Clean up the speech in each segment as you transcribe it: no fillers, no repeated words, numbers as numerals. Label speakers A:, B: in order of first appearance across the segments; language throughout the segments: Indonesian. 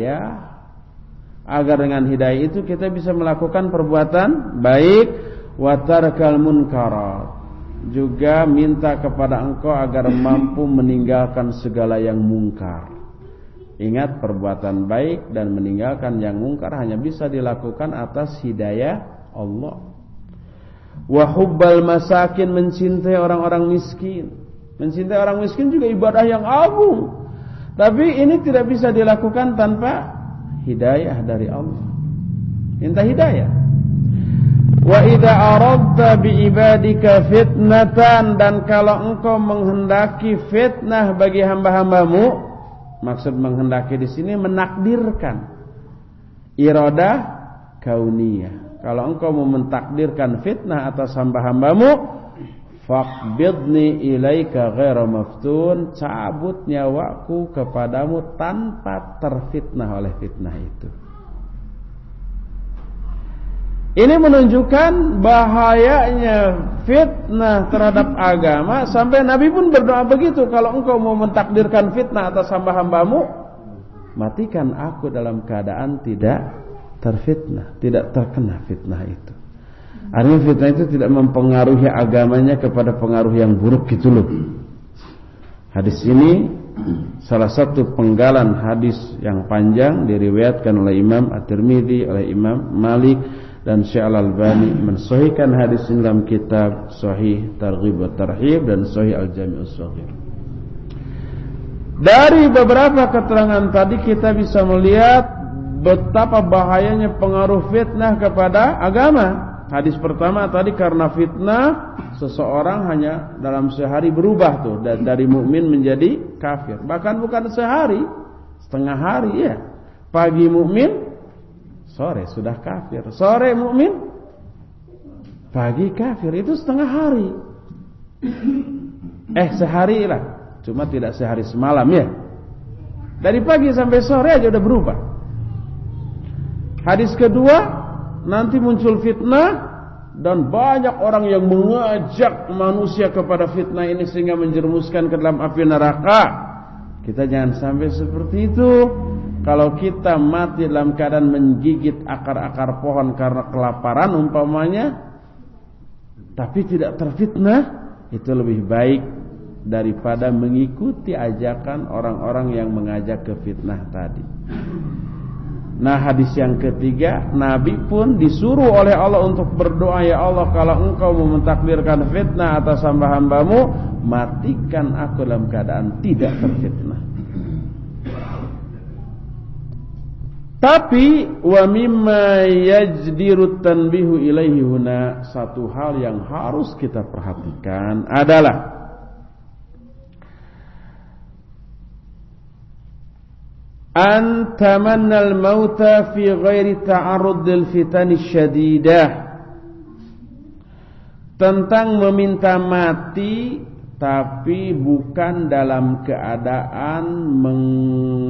A: hidayah, agar dengan hidayah itu kita bisa melakukan perbuatan baik, wa tarkal munkarat, juga minta kepada Engkau agar mampu meninggalkan segala yang mungkar. Ingat, perbuatan baik dan meninggalkan yang mungkar hanya bisa dilakukan atas hidayah Allah. Wa hubbal masakin, mencintai orang-orang miskin. Mencintai orang miskin juga ibadah yang agung, tapi ini tidak bisa dilakukan tanpa hidayah dari Allah. Minta hidayah. Wa idza aradta bi ibadika fitnatan, dan kalau engkau menghendaki fitnah bagi hamba-hambamu, maksud menghendaki di sini menakdirkan, iradah kauniyah. Kalau engkau mau mentakdirkan fitnah atas hamba-hambamu, faqbidni ilaika ghaira maftun, cabut nyawaku kepadamu tanpa terfitnah oleh fitnah itu. Ini menunjukkan bahayanya fitnah terhadap agama, sampai Nabi pun berdoa begitu, kalau engkau mau mentakdirkan fitnah atas hamba-hambamu, matikan aku dalam keadaan tidak terfitnah, tidak terkena fitnah itu. Artinya fitnah itu tidak mempengaruhi agamanya kepada pengaruh yang buruk gitu loh. Hadis ini salah satu penggalan hadis yang panjang, diriwayatkan oleh Imam At-Tirmidzi, oleh Imam Malik, dan Syekh Al-Albani mensahihkan hadis ini dalam kitab Sahih Targhib wa Tarhib dan Sahih Al-Jami' As-Shaghir. Dari beberapa keterangan tadi kita bisa melihat betapa bahayanya pengaruh fitnah kepada agama. Hadis pertama tadi, karena fitnah seseorang hanya dalam sehari berubah tuh dari mukmin menjadi kafir. Bahkan bukan sehari, setengah hari ya. Pagi mukmin, sore sudah kafir. Sore mukmin, pagi kafir. Itu setengah hari. Sehari lah. Cuma tidak sehari semalam ya. Dari pagi sampai sore aja udah berubah. Hadis kedua, nanti muncul fitnah dan banyak orang yang mengajak manusia kepada fitnah ini sehingga menjerumuskan ke dalam api neraka. Kita jangan sampai seperti itu. Kalau kita mati dalam keadaan menggigit akar-akar pohon karena kelaparan umpamanya, tapi tidak terfitnah, itu lebih baik daripada mengikuti ajakan orang-orang yang mengajak ke fitnah tadi. Nah, hadis yang ketiga, Nabi pun disuruh oleh Allah untuk berdoa, ya Allah, kalau engkau mau mentakdirkan fitnah atas hamba-hambamu, matikan aku dalam keadaan tidak terfitnah. Tapi wa mimma yajdiru tanbihu ilaihi huna, satu hal yang harus kita perhatikan adalah an tamannal mauta fi ghairi ta'arrudil fitani syadidah, tentang meminta mati tapi bukan dalam keadaan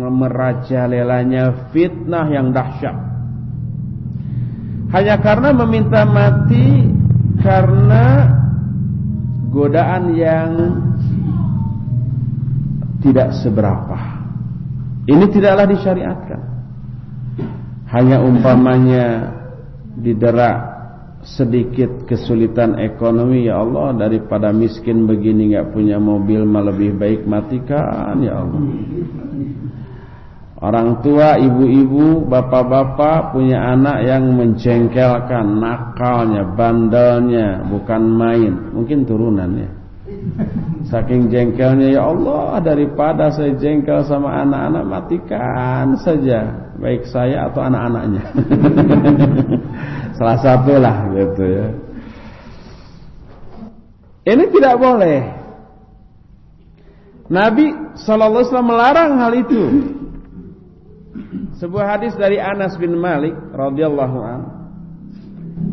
A: merajalelanya fitnah yang dahsyat. Hanya karena meminta mati karena godaan yang tidak seberapa, ini tidaklah disyariatkan. Hanya umpamanya didera sedikit kesulitan ekonomi, ya Allah, daripada miskin begini gak punya mobil mah lebih baik matikan, ya Allah. Orang tua, ibu-ibu, bapak-bapak punya anak yang menjengkelkan, nakalnya, bandelnya bukan main, mungkin turunannya. Saking jengkelnya, ya Allah, daripada saya jengkel sama anak-anak, matikan saja, baik saya atau anak-anaknya. Salah satulah gitu ya. Ini tidak boleh. Nabi SAW melarang hal itu. Sebuah hadis dari Anas bin Malik radhiyallahu anhu,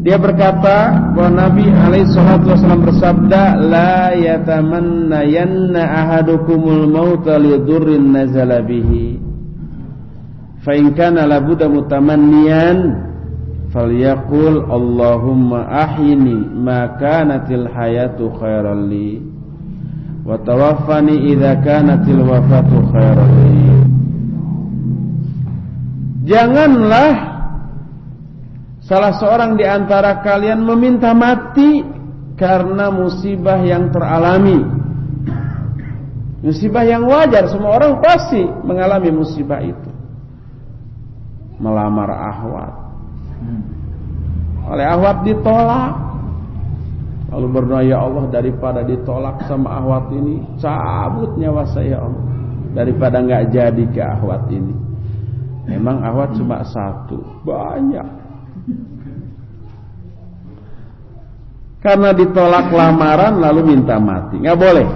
A: dia berkata bahwa Nabi SAW bersabda, la yatamannayanna ahadukumul mauta lidurrin nazala bihi, fa in kana labudda mutamanniyan falyaqul Allahumma ahyini ma kanatil hayatu khairan li wa tawaffani idza kanatil wafatu khairan li. Janganlah salah seorang di antara kalian meminta mati karena musibah yang teralami. Musibah yang wajar, semua orang pasti mengalami musibah itu. Melamar ahwat, oleh ahwat ditolak, lalu berdoa, ya Allah, daripada ditolak sama ahwat ini, cabut nyawa saya, Allah, daripada nggak jadi ke ahwat ini. Memang ahwat cuma satu, banyak. Karena ditolak lamaran lalu minta mati, nggak boleh.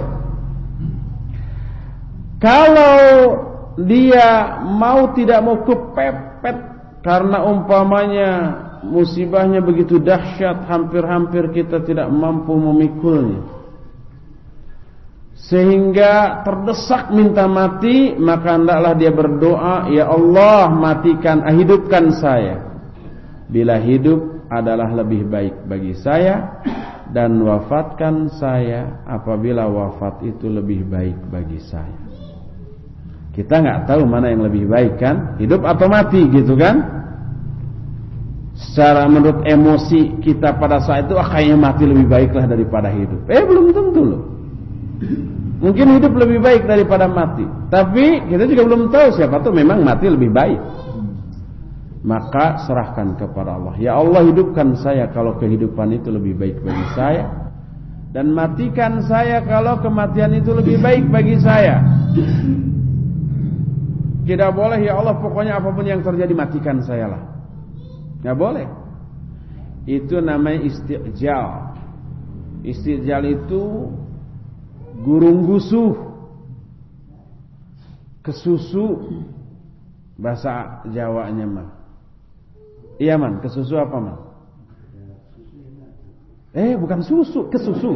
A: Kalau dia mau tidak mau kepepet karena umpamanya musibahnya begitu dahsyat, hampir-hampir kita tidak mampu memikulnya, sehingga terdesak minta mati, maka hendaklah dia berdoa, ya Allah, hidupkan saya bila hidup adalah lebih baik bagi saya, dan wafatkan saya apabila wafat itu lebih baik bagi saya. Kita nggak tahu mana yang lebih baik, kan? Hidup atau mati, gitu kan? Secara menurut emosi kita pada saat itu, kayaknya mati lebih baiklah daripada hidup. Belum tentu loh. Mungkin hidup lebih baik daripada mati, tapi kita juga belum tahu, siapa tahu memang mati lebih baik. Maka serahkan kepada Allah. Ya Allah, hidupkan saya kalau kehidupan itu lebih baik bagi saya, dan matikan saya kalau kematian itu lebih baik bagi saya. Tidak boleh, ya Allah, pokoknya apapun yang terjadi matikan saya lah. Nggak boleh. Itu namanya istiqjal. Istiqjal itu gurung-gusuh, kesusu, bahasa Jawanya mah. Iya man, kesusu apa man? Bukan susu, kesusu.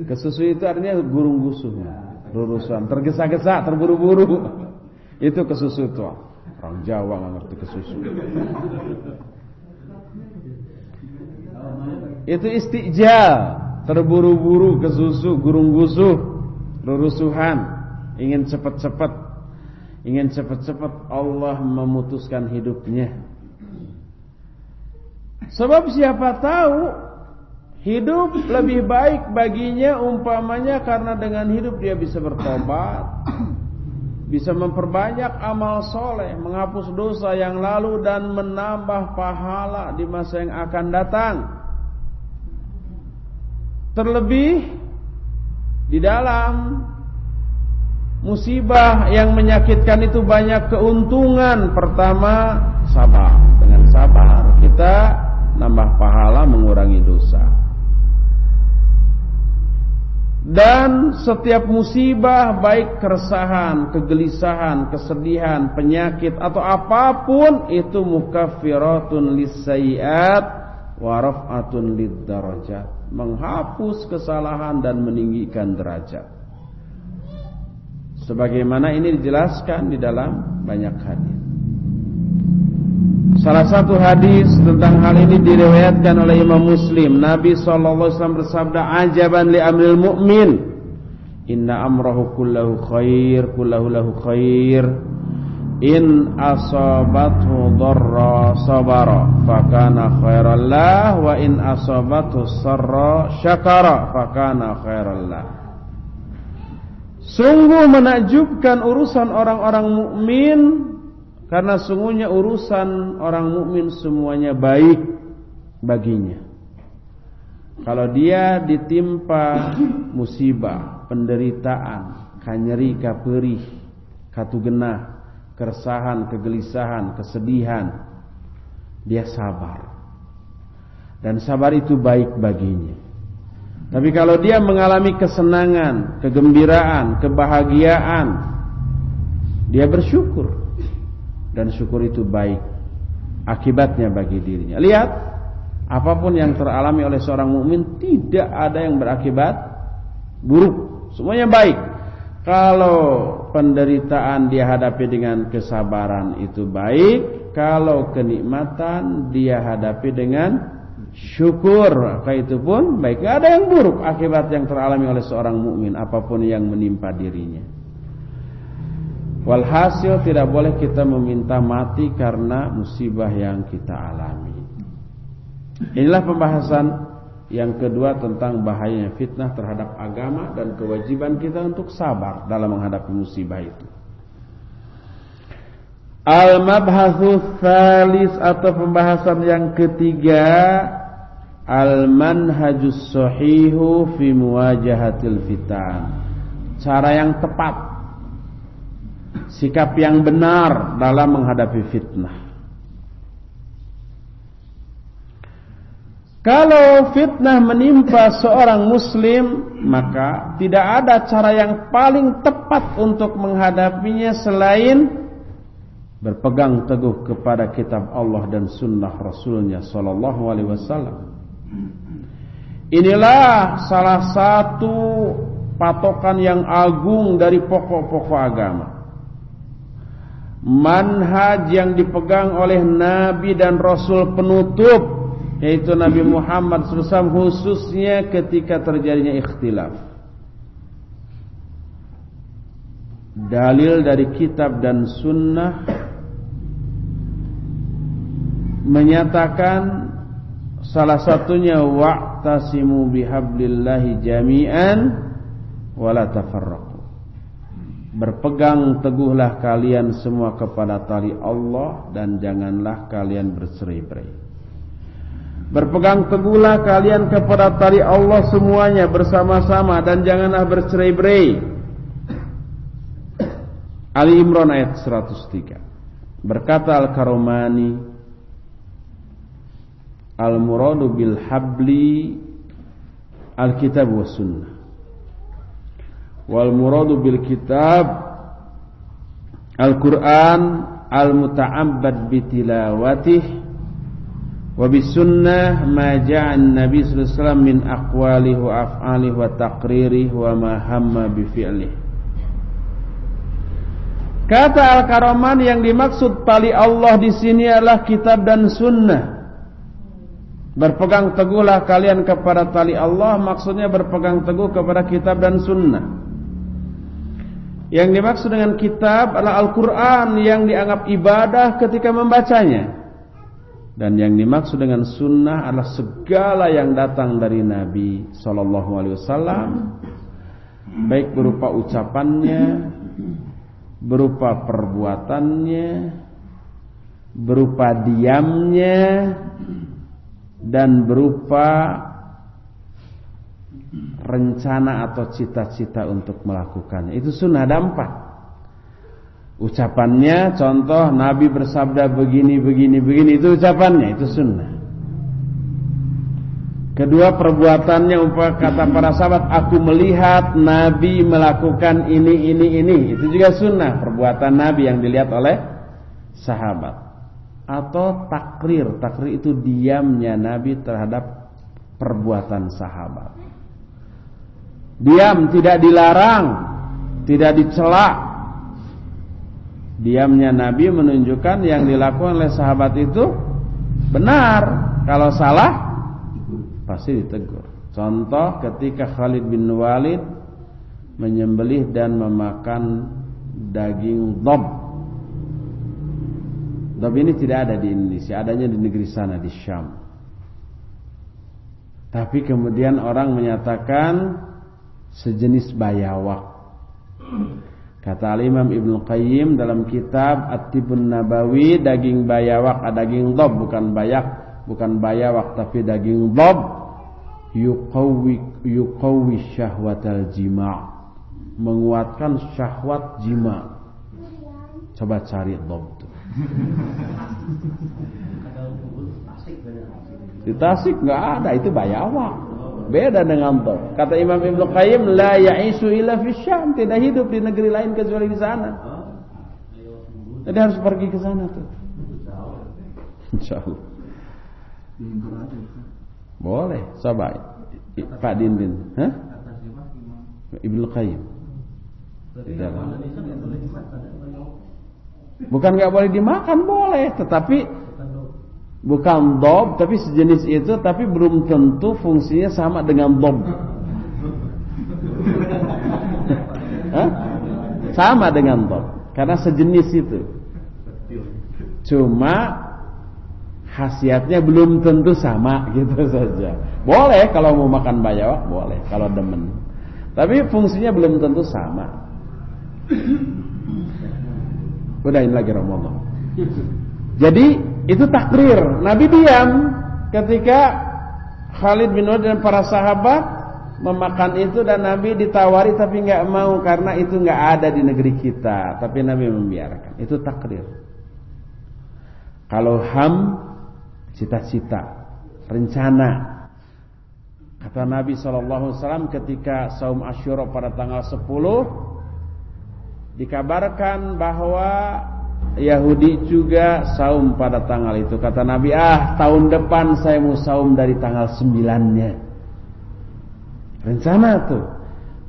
A: Kesusu itu artinya gurung-gusuh, rurusan, tergesa-gesa, terburu-buru. Itu kesusu itu. Orang Jawa nggak ngerti kesusu. Itu istiqjal, terburu-buru, kesusu, gurung-gusuh, rurusuhan, ingin cepat-cepat, Allah memutuskan hidupnya. Sebab siapa tahu hidup lebih baik baginya, umpamanya karena dengan hidup dia bisa bertobat, bisa memperbanyak amal soleh, menghapus dosa yang lalu dan menambah pahala di masa yang akan datang. Terlebih di dalam musibah yang menyakitkan itu banyak keuntungan. Pertama, sabar. Dengan sabar kita nambah pahala, mengurangi dosa. Dan setiap musibah, baik keresahan, kegelisahan, kesedihan, penyakit atau apapun, itu mukaffiratun lissayiat wa raf'atun liddarajat, menghapus kesalahan dan meninggikan derajat. Sebagaimana ini dijelaskan di dalam banyak hadis. Salah satu hadis tentang hal ini diriwayatkan oleh Imam Muslim. Nabi SAW bersabda, ajaban li amril mu'min, inna amrahu kullahu khair, kullahu lahu khair, in asabathu dharra sabara fakana khairan lah, wa in asabathu sarra syakara fakana khairan lah. Sungguh menakjubkan urusan orang-orang mukmin, karena sungguhnya urusan orang mukmin semuanya baik baginya. Kalau dia ditimpa musibah, penderitaan, kanyeri, kaperih, katugenah, keresahan, kegelisahan, kesedihan, dia sabar. Dan sabar itu baik baginya. Tapi kalau dia mengalami kesenangan, kegembiraan, kebahagiaan, dia bersyukur. Dan syukur itu baik akibatnya bagi dirinya. Lihat, apapun yang teralami oleh seorang mukmin tidak ada yang berakibat buruk, semuanya baik. Kalau penderitaan dia hadapi dengan kesabaran itu baik, kalau kenikmatan dia hadapi dengan syukur, maka itu pun baik. Tidak ada yang buruk akibat yang teralami oleh seorang mukmin apapun yang menimpa dirinya. Walhasil tidak boleh kita meminta mati karena musibah yang kita alami. Inilah pembahasan yang kedua tentang bahayanya fitnah terhadap agama dan kewajiban kita untuk sabar dalam menghadapi musibah itu. Al-mabhatsu tsalis atau pembahasan yang ketiga, al-manhajus shahihu fi muwajahatil fitan. Cara yang tepat, sikap yang benar dalam menghadapi fitnah. Kalau fitnah menimpa seorang muslim, maka tidak ada cara yang paling tepat untuk menghadapinya selain berpegang teguh kepada kitab Allah dan sunnah Rasulnya sallallahu alaihi wasallam. Inilah salah satu patokan yang agung dari pokok-pokok agama. Manhaj yang dipegang oleh Nabi dan Rasul penutup, yaitu Nabi Muhammad SAW, khususnya ketika terjadinya ikhtilaf. Dalil dari kitab dan sunnah menyatakan salah satunya wa'tasimu bihablillahi jami'an wala tafarraqu. Berpegang teguhlah kalian semua kepada tali Allah dan janganlah kalian bercerai-berai. Berpegang teguhlah kalian kepada tali Allah semuanya bersama-sama dan janganlah bercerai-berai. Ali Imran ayat 103. Berkata Al-Karomani, al-muradu bil habli al-kitab wa sunnah, wal muradu bil kitab al-Qur'an al-muta'abbad bitilawatih, wa bis sunnah ma ja'an nabi sallallahu alaihi wasallam min aqwalihi wa af'alihi wa taqririhi wa ma hamma bi fi'lihi. Kata Al-Karaman, yang dimaksud tali Allah di sini adalah kitab dan sunnah. Berpegang teguhlah kalian kepada tali Allah, maksudnya berpegang teguh kepada kitab dan sunnah. Yang dimaksud dengan kitab adalah Al-Quran yang dianggap ibadah ketika membacanya. Dan yang dimaksud dengan sunnah adalah segala yang datang dari Nabi SAW, baik berupa ucapannya, berupa perbuatannya, berupa diamnya, dan berupa rencana atau cita-cita untuk melakukannya. Itu sunnah dampak. Ucapannya, contoh Nabi bersabda begini, itu ucapannya, itu sunnah. Kedua, perbuatannya, umpama kata para sahabat, aku melihat Nabi melakukan ini, itu juga sunnah, perbuatan Nabi yang dilihat oleh sahabat. Atau takrir itu diamnya Nabi terhadap perbuatan sahabat. Diam, tidak dilarang, tidak dicela. Diamnya Nabi menunjukkan yang dilakukan oleh sahabat itu benar. Kalau salah pasti ditegur. Contoh ketika Khalid bin Walid menyembelih dan memakan daging dhab. Dhab ini tidak ada di Indonesia, adanya di negeri sana, di Syam. Tapi kemudian orang menyatakan sejenis bayawak. Kata Al-Imam Ibnu Qayyim dalam kitab At-Tibbun Nabawi, daging bayawak, daging dhab, bukan bayawak tapi daging dhab, yuqawwi syahwatal jima', menguatkan syahwat jima'. Coba cari dhab itu. Di Tasik nggak ada, itu bayawak. Beda dengan dhab. Kata Imam Ibnu Qayyim, la ya'ishu illa fi Syam, tidak hidup di negeri lain kecuali di sana. Jadi harus pergi ke sana tuh. Insyaallah. Boleh, coba Pak Dindin, Ibnu Qayyim. Bukan nggak boleh dimakan, boleh, tetapi Bukan dob, tapi sejenis itu, tapi belum tentu fungsinya sama dengan dob. Sama dengan dob, karena sejenis itu. Cuma khasiatnya belum tentu sama gitu saja. Boleh kalau mau makan bayawak, boleh kalau demen. Tapi fungsinya belum tentu sama. Udahin lagi Ramadan. Jadi itu takrir. Nabi diam ketika Khalid bin Walid dan para sahabat memakan itu, dan Nabi ditawari tapi nggak mau karena itu nggak ada di negeri kita. Tapi Nabi membiarkan. Itu takrir. Kalau ham, cita-cita, rencana. Kata Nabi SAW ketika saum Asyura pada tanggal 10, dikabarkan bahwa Yahudi juga saum pada tanggal itu. Kata Nabi, tahun depan saya mau saum dari tanggal 9-nya. Rencana tuh.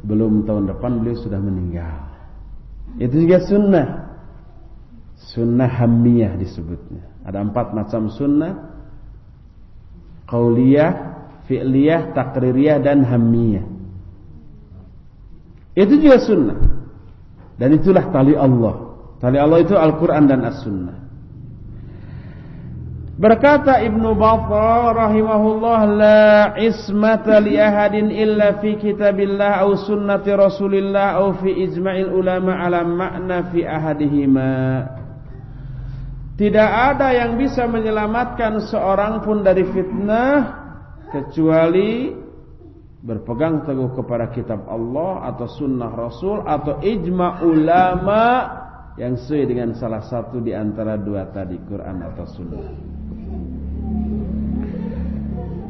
A: Belum tahun depan beliau sudah meninggal. Itu juga sunnah. Sunnah hammiyah disebutnya. Ada 4 macam sunnah. Qauliyah, fi'liyah, takririyah, dan hammiyah. Itu juga sunnah. Dan itulah tali Allah. Tali Allah itu Al-Quran dan As-Sunnah. Berkata Ibnu Battal rahimahullah, la ismata li ahadin illa fi kitabillah au sunnati rasulillah au fi ijma'il ulama ala makna fi ahadihima. Tidak ada yang bisa menyelamatkan seorang pun dari fitnah kecuali berpegang teguh kepada kitab Allah atau sunnah Rasul atau ijma' ulama yang sesuai dengan salah satu di antara dua tadi, Quran atau Sunnah.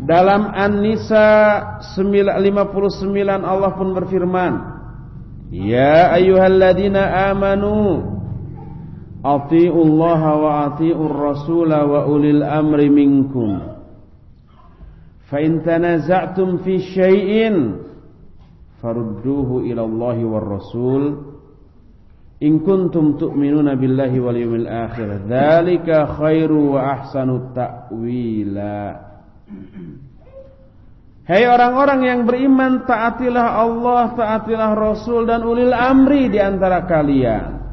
A: Dalam An-Nisa 59 Allah pun berfirman, ya ayyuhalladzina amanu atiiullaha wa atiiur rasula wa ulil amri minkum fa in tanaza'tum fi syai'in farudduhu ila Allahi war rasul in kuntum tu'minuna billahi wal yawmil akhir dzalika khairu wa ahsanu ta'wila. Hai orang-orang yang beriman, taatilah Allah, taatilah Rasul dan ulil amri di antara kalian.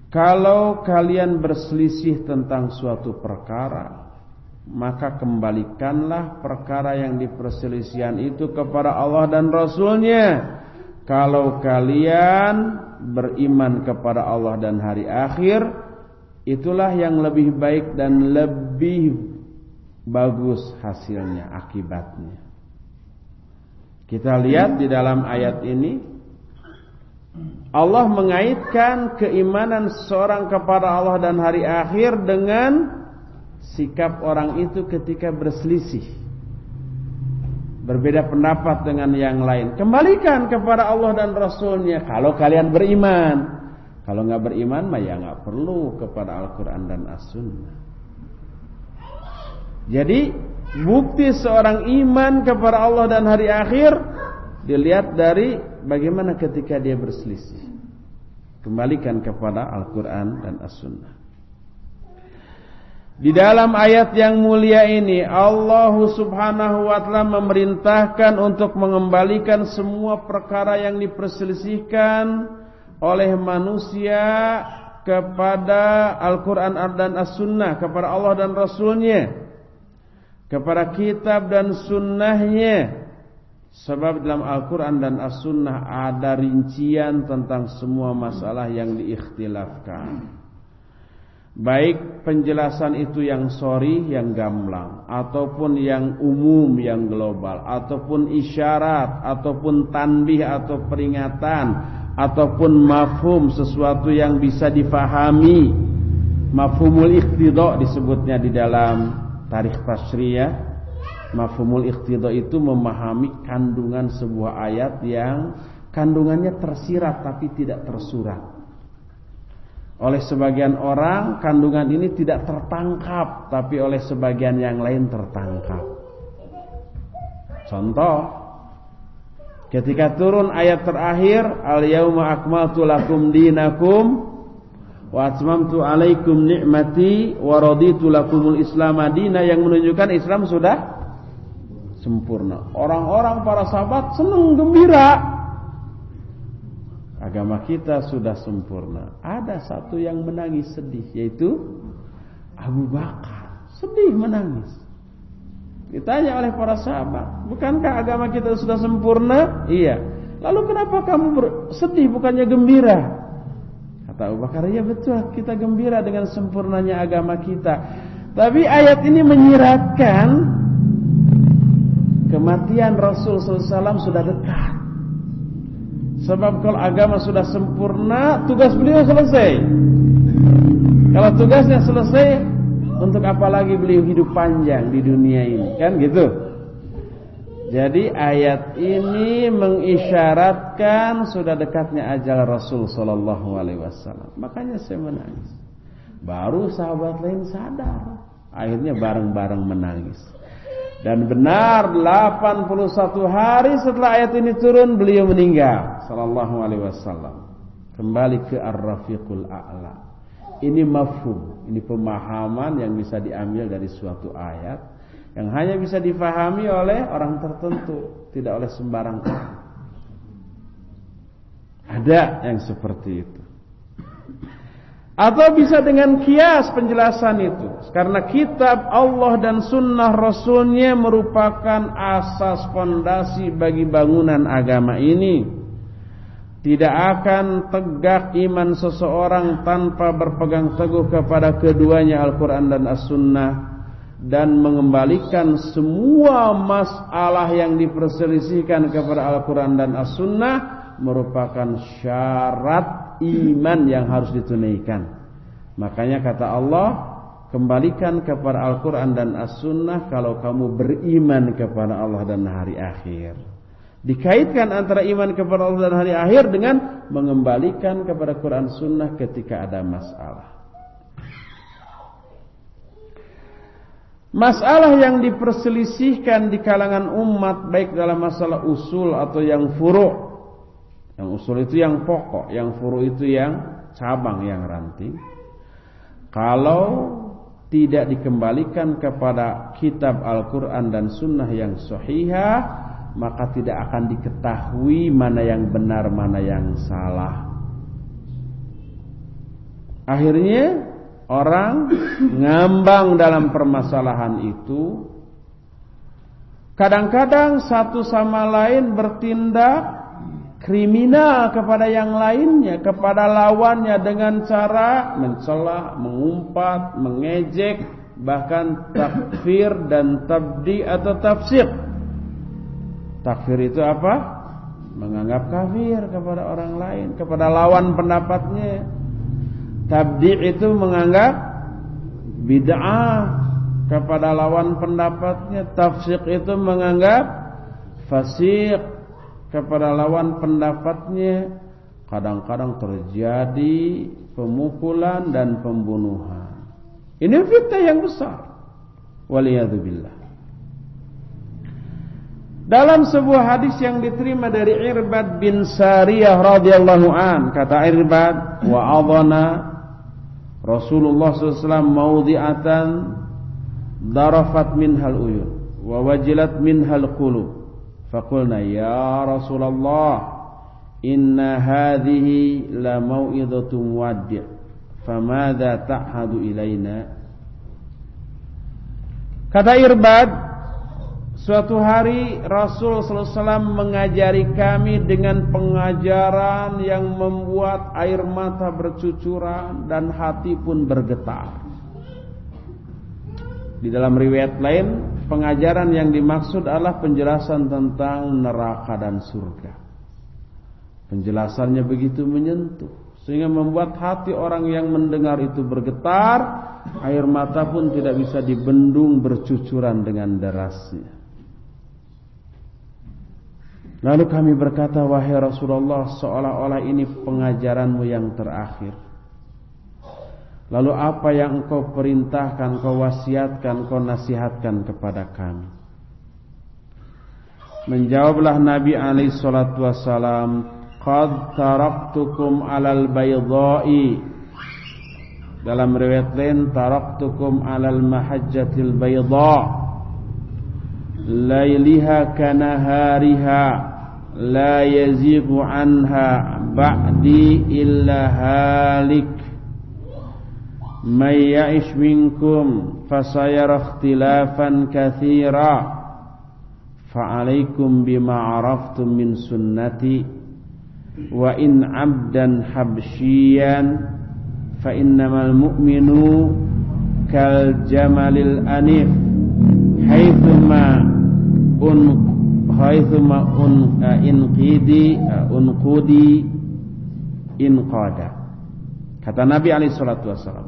A: Kalau kalian berselisih tentang suatu perkara, maka kembalikanlah perkara yang diperselisihan itu kepada Allah dan Rasulnya. Kalau kalian beriman kepada Allah dan hari akhir, itulah yang lebih baik dan lebih bagus hasilnya, akibatnya. Kita lihat di dalam ayat ini, Allah mengaitkan keimanan seseorang kepada Allah dan hari akhir dengan sikap orang itu ketika berselisih, berbeda pendapat dengan yang lain. Kembalikan kepada Allah dan Rasulnya kalau kalian beriman. Kalau nggak beriman mah ya nggak perlu kepada Al-Quran dan As-Sunnah. Jadi bukti seorang iman kepada Allah dan hari akhir dilihat dari bagaimana ketika dia berselisih. Kembalikan kepada Al-Quran dan As-Sunnah. Di dalam ayat yang mulia ini Allah subhanahu wa ta'ala memerintahkan untuk mengembalikan semua perkara yang diperselisihkan oleh manusia kepada Al-Quran dan As-Sunnah, kepada Allah dan Rasulnya, kepada kitab dan sunnahnya. Sebab dalam Al-Quran dan As-Sunnah ada rincian tentang semua masalah yang diikhtilafkan. Baik penjelasan itu yang sharih, yang gamblang, ataupun yang umum, yang global, ataupun isyarat, ataupun tanbih atau peringatan, ataupun mafhum, sesuatu yang bisa difahami. Mafhumul iqtida disebutnya di dalam tarikh tasyriyah. Mafhumul iqtida itu memahami kandungan sebuah ayat yang kandungannya tersirat tapi tidak tersurat. Oleh sebagian orang kandungan ini tidak tertangkap, tapi oleh sebagian yang lain tertangkap. Contoh, ketika turun ayat terakhir, al-yauma akmaltu lakum dinakum wa atmamtu alaikum ni'mati wa raditu lakumul Islam madina, yang menunjukkan Islam sudah sempurna. Orang-orang para sahabat senang gembira, agama kita sudah sempurna. Ada satu yang menangis sedih, yaitu Abu Bakar, sedih menangis. Ditanya oleh para sahabat, bukankah agama kita sudah sempurna? Iya. Lalu kenapa kamu sedih bukannya gembira? Kata Abu Bakar, ya betul, kita gembira dengan sempurnanya agama kita. Tapi ayat ini menyiratkan kematian Rasul SAW sudah dekat. Sebab kalau agama sudah sempurna, tugas beliau selesai. Kalau tugasnya selesai, untuk apa lagi beliau hidup panjang di dunia ini? Kan gitu. Jadi ayat ini mengisyaratkan sudah dekatnya ajal Rasul sallallahu alaihi wasallam. Makanya saya menangis. Baru sahabat lain sadar. Akhirnya bareng-bareng menangis. Dan benar 81 hari setelah ayat ini turun beliau meninggal sallallahu alaihi wasallam. Kembali ke Ar-Rafiqul A'la. Ini mafhum, ini pemahaman yang bisa diambil dari suatu ayat yang hanya bisa difahami oleh orang tertentu, tidak oleh sembarang orang. Ada yang seperti itu. Atau bisa dengan kias penjelasan itu, karena kitab Allah dan sunnah Rasulnya merupakan asas fondasi bagi bangunan agama ini. Tidak akan tegak iman seseorang tanpa berpegang teguh kepada keduanya, Al-Quran dan As-Sunnah, dan mengembalikan semua masalah yang diperselisihkan kepada Al-Quran dan As-Sunnah merupakan syarat iman yang harus ditunaikan. Makanya kata Allah, kembalikan kepada Al-Quran dan As-Sunnah kalau kamu beriman kepada Allah dan hari akhir. Dikaitkan antara iman kepada Allah dan hari akhir dengan mengembalikan kepada Quran Sunnah ketika ada masalah. Masalah yang diperselisihkan di kalangan umat, baik dalam masalah usul atau yang furu'. Yang usul itu yang pokok, yang furu' itu yang cabang, yang ranting. Kalau tidak dikembalikan kepada kitab Al-Quran dan Sunnah yang sahihah, maka tidak akan diketahui mana yang benar, mana yang salah. Akhirnya orang ngambang dalam permasalahan itu. Kadang-kadang satu sama lain bertindak kriminal kepada yang lainnya, kepada lawannya, dengan cara mencela, mengumpat, mengejek, bahkan takfir dan tabdi atau tafsir. Takfir itu apa? Menganggap kafir kepada orang lain, kepada lawan pendapatnya. Tabdi' itu menganggap bid'ah kepada lawan pendapatnya. Tafsik itu menganggap fasik kepada lawan pendapatnya. Kadang-kadang terjadi pemukulan dan pembunuhan. Ini fitnah yang besar. Waliyadzubillah. Dalam sebuah hadis yang diterima dari Irbad bin Sariyah radhiyallahu an, kata Irbad, wa adhana Rasulullah SAW mawdi'atan darafat minhal uyun wa wajilat minhal qulub. Faqulna ya Rasulullah, inna hadhihi la mau'idhatun wadi', famadha ta'hadu ilaina. Kata Irbad, suatu hari Rasul SAW mengajari kami dengan pengajaran yang membuat air mata bercucuran dan hati pun bergetar. Di dalam riwayat lain, pengajaran yang dimaksud adalah penjelasan tentang neraka dan surga. Penjelasannya begitu menyentuh, sehingga membuat hati orang yang mendengar itu bergetar. Air mata pun tidak bisa dibendung bercucuran dengan derasnya. Lalu kami berkata, wahai Rasulullah, seolah-olah ini pengajaranmu yang terakhir. Lalu apa yang engkau perintahkan, engkau wasiatkan, engkau nasihatkan kepada kami? Menjawablah Nabi alaihi salatu wassalam, qad taraktukum alal baydha'i Dalam riwayat lain, taraktukum 'alal mahajjatil bayda lailiha kanahariha la yazighu anha ba'di illa halik may ya'ish minkum fasayara ikhtilafan katsira fa'alaikum bima 'araftum min sunnati wa in 'abdan habsyiyan fa innamal mu'minu kal jamalil anif haitsuma unqudi inqada. Kata Nabi alaihi salatu wasallam,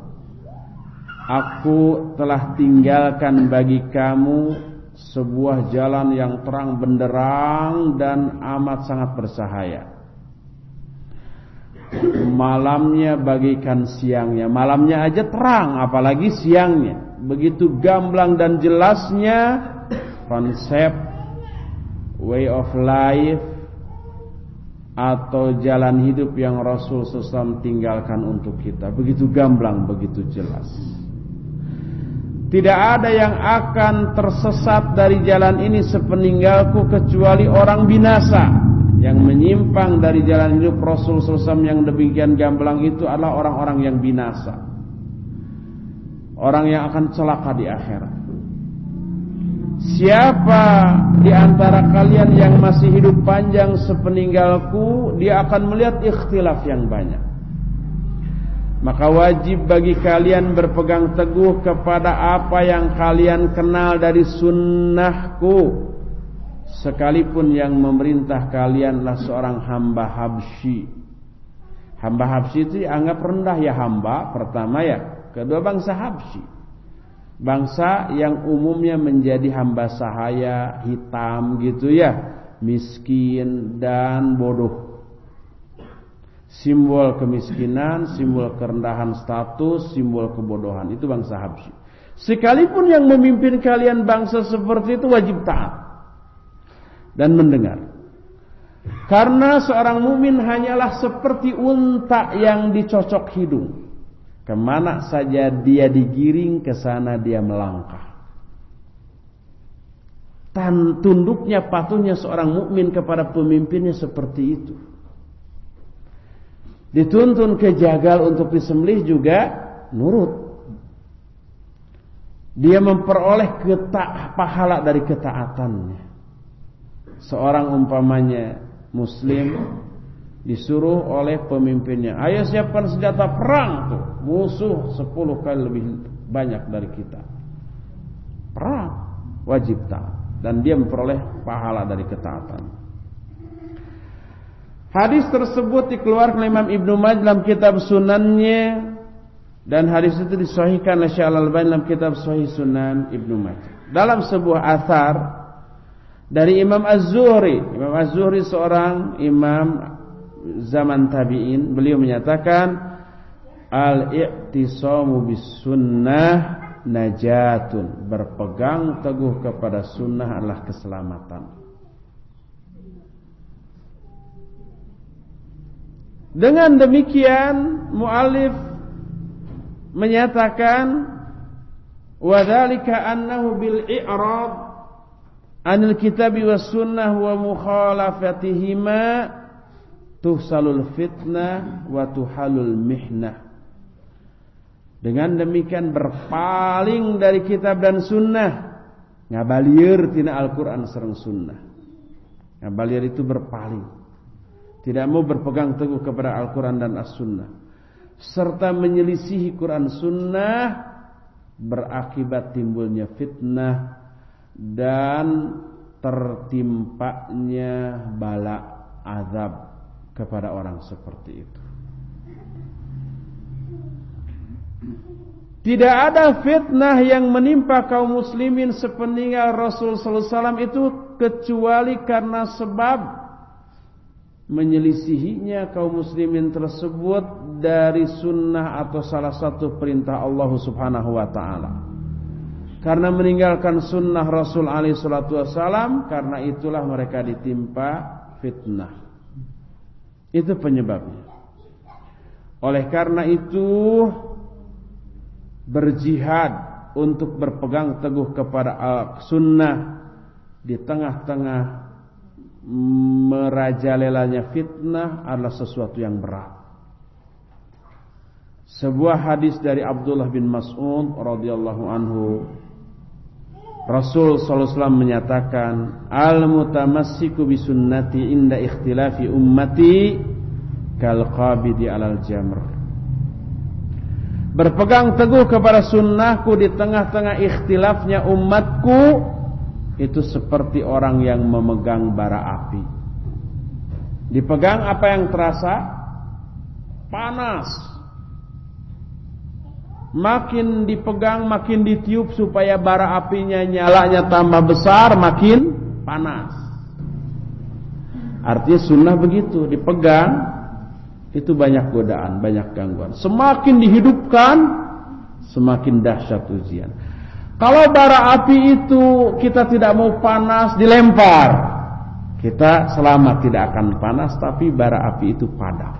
A: aku telah tinggalkan bagi kamu sebuah jalan yang terang benderang dan amat sangat bersahaya. Malamnya bagaikan siangnya. Malamnya aja terang, apalagi siangnya. Begitu gamblang dan jelasnya konsep way of life atau jalan hidup yang Rasul SAW tinggalkan untuk kita. Begitu gamblang, begitu jelas. Tidak ada yang akan tersesat dari jalan ini sepeninggalku kecuali orang binasa. Yang menyimpang dari jalan hidup Rasul SAW yang demikian gamblang itu adalah orang-orang yang binasa, orang yang akan celaka di akhirat. Siapa di antara kalian yang masih hidup panjang sepeninggalku, dia akan melihat ikhtilaf yang banyak. Maka wajib bagi kalian berpegang teguh kepada apa yang kalian kenal dari sunnahku, sekalipun yang memerintah kalianlah seorang hamba Habsyi. Hamba Habsyi itu dianggap rendah ya, hamba pertama ya. Kedua bangsa Habsyi, bangsa yang umumnya menjadi hamba sahaya, hitam gitu ya, miskin dan bodoh. Simbol kemiskinan, simbol kerendahan status, simbol kebodohan. Itu bangsa Habsyi. Sekalipun yang memimpin kalian bangsa seperti itu, wajib taat dan mendengar. Karena seorang mukmin hanyalah seperti unta yang dicocok hidung. Kemana saja dia digiring, ke sana dia melangkah. Tunduknya, patuhnya seorang mukmin kepada pemimpinnya seperti itu. Dituntun ke jagal untuk disembelih juga nurut. Dia memperoleh pahala dari ketaatannya. Seorang umpamanya muslim disuruh oleh pemimpinnya, ayo siapkan senjata perang tuh, musuh 10 kali lebih banyak dari kita. Perang, wajib taat, dan dia memperoleh pahala dari ketaatan. Hadis tersebut dikeluarkan oleh Imam Ibnu Majah dalam kitab Sunannya, dan hadis itu disahihkan oleh Syekh Al-Albani dalam kitab Sahih Sunan Ibnu Majah. Dalam sebuah athar dari Imam Az-Zuhri. Imam Az-Zuhri seorang imam zaman tabi'in. Beliau menyatakan, al-i'tisamu bis sunnah najatun. Berpegang teguh kepada sunnah adalah keselamatan. Dengan demikian mu'allif menyatakan, wa dzalika annahu bil i'rad anil kitabi was sunnah wa mukhalafatihima tuhsalul fitnah wa tuhalul mihnah. Dengan demikian berpaling dari kitab dan sunnah, ngabalieur tina Al-Qur'an sareng sunnah. Ngabalieur itu berpaling, tidak mau berpegang teguh kepada Al-Qur'an dan As-Sunnah, serta menyelisihi Quran sunnah, berakibat timbulnya fitnah dan tertimpanya bala azab kepada orang seperti itu. Tidak ada fitnah yang menimpa kaum muslimin sepeninggal Rasul sallallahu alaihi wasallam itu kecuali karena sebab menyelisihinya kaum muslimin tersebut dari sunnah atau salah satu perintah Allah Subhanahu wa taala. Karena meninggalkan sunnah Rasul alaihi salatu wasallam, karena itulah mereka ditimpa fitnah. Itu penyebabnya. Oleh karena itu, berjihad untuk berpegang teguh kepada sunnah di tengah-tengah merajalelanya fitnah adalah sesuatu yang berat. Sebuah hadis dari Abdullah bin Mas'ud radhiyallahu anhu, Rasul sallallahu alaihi wasallam menyatakan, al-mutamassiku bi sunnati inda ikhtilafi ummati kal qabidi 'alal jamr. Berpegang teguh kepada sunnahku di tengah-tengah ikhtilafnya umatku itu seperti orang yang memegang bara api. Dipegang apa yang terasa? Panas. Makin dipegang, makin ditiup supaya bara apinya nyalanya tambah besar, makin panas. Artinya sunnah begitu, dipegang itu banyak godaan, banyak gangguan. Semakin dihidupkan, semakin dahsyat ujian. Kalau bara api itu kita tidak mau panas, dilempar, kita selamat, tidak akan panas, tapi bara api itu padam.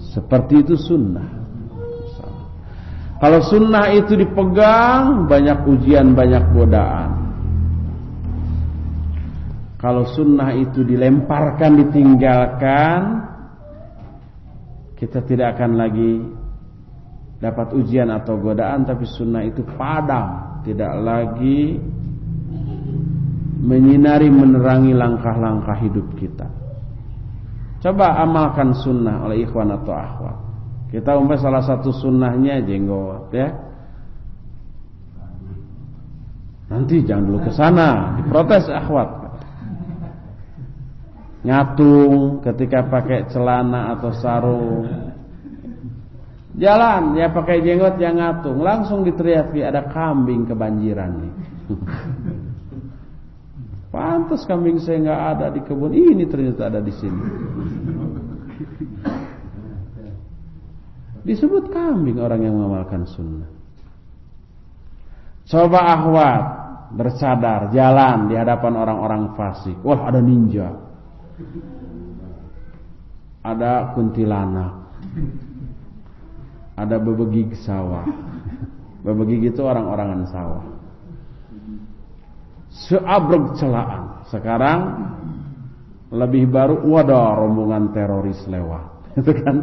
A: Seperti itu sunnah. Kalau sunnah itu dipegang, banyak ujian, banyak godaan. Kalau sunnah itu dilemparkan, ditinggalkan, kita tidak akan lagi dapat ujian atau godaan, tapi sunnah itu padam, tidak lagi menyinari, menerangi langkah-langkah hidup kita. Coba amalkan sunnah oleh ikhwan atau akhwat. Kita umpamanya salah satu sunnahnya jenggot, ya. Nanti jangan dulu ke sana, diprotes akhwat. Ngatung ketika pakai celana atau sarung. Jalan ya pakai jenggot yang ngatung, langsung diteriaki ada kambing kebanjiran nih. Pantas kambing saya nggak ada di kebun ini, ternyata ada di sini. Disebut kambing orang yang mengamalkan sunnah. Coba akhwat bersadar jalan di hadapan orang-orang fasik. Wah, ada ninja, ada kuntilanak, ada bebegig sawah. Bebegig itu orang-orangan sawah. Seabrek celaan. Sekarang lebih baru, wadah rombongan teroris lewat. Itu kan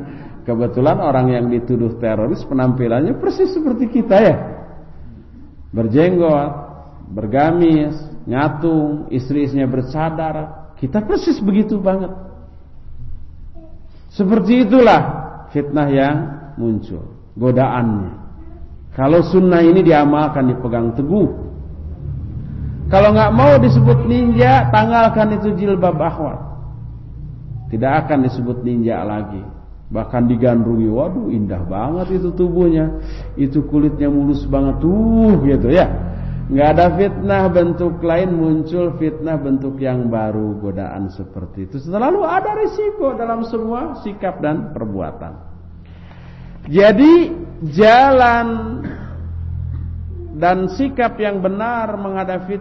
A: kebetulan orang yang dituduh teroris penampilannya persis seperti kita ya. Berjenggot, bergamis, ngatung, istri-istrinya bersadar. Kita persis begitu banget. Seperti itulah fitnah yang muncul, godaannya. Kalau sunnah ini diamalkan, dipegang teguh. Kalau nggak mau disebut ninja, tanggalkan itu jilbab akhwat. Tidak akan disebut ninja lagi. Bahkan digandrungi, waduh indah banget itu tubuhnya, itu kulitnya mulus banget tuh, gitu ya. Nggak ada fitnah bentuk lain muncul, fitnah bentuk yang baru, godaan seperti itu. Selalu ada risiko dalam semua sikap dan perbuatan. Jadi jalan dan sikap yang benar menghadapi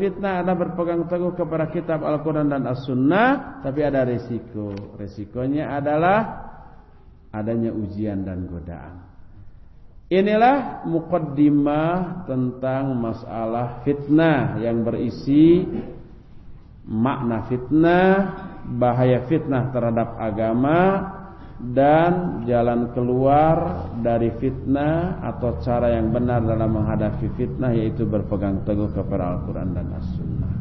A: fitnah adalah berpegang teguh kepada kitab Al-Quran dan As-Sunnah. Tapi ada risiko. Risikonya adalah adanya ujian dan godaan. Inilah muqaddimah tentang masalah fitnah yang berisi makna fitnah, bahaya fitnah terhadap agama, dan jalan keluar dari fitnah atau cara yang benar dalam menghadapi fitnah, yaitu berpegang teguh kepada Al-Quran dan As-Sunnah.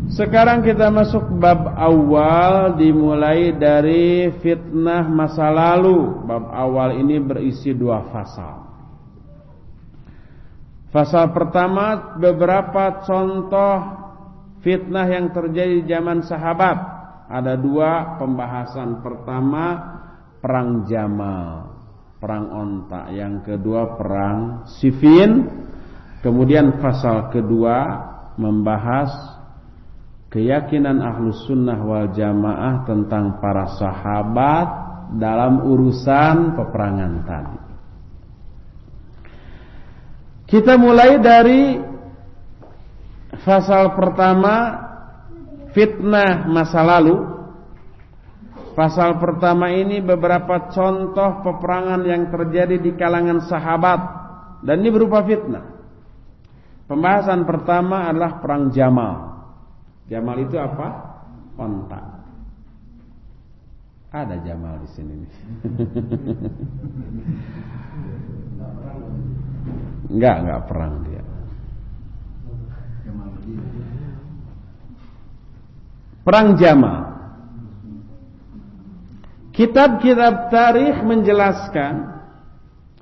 A: Sekarang kita masuk bab awal, dimulai dari fitnah masa lalu. Bab awal ini berisi 2 fasal. Fasal pertama, beberapa contoh fitnah yang terjadi di zaman sahabat. Ada 2 pembahasan. Pertama, perang Jamal, perang onta. Yang kedua, perang Siffin. Kemudian fasal kedua membahas keyakinan Ahlus Sunnah wal Jamaah tentang para sahabat dalam urusan peperangan tadi. Kita mulai dari fasal pertama, fitnah masa lalu. Pasal pertama ini beberapa contoh peperangan yang terjadi di kalangan sahabat, dan ini berupa fitnah. Pembahasan pertama adalah perang Jamal. Jamal itu apa? Onta. Ada Jamal di sini nih. Enggak perang dia. Perang Jamal. Kitab-kitab tarikh menjelaskan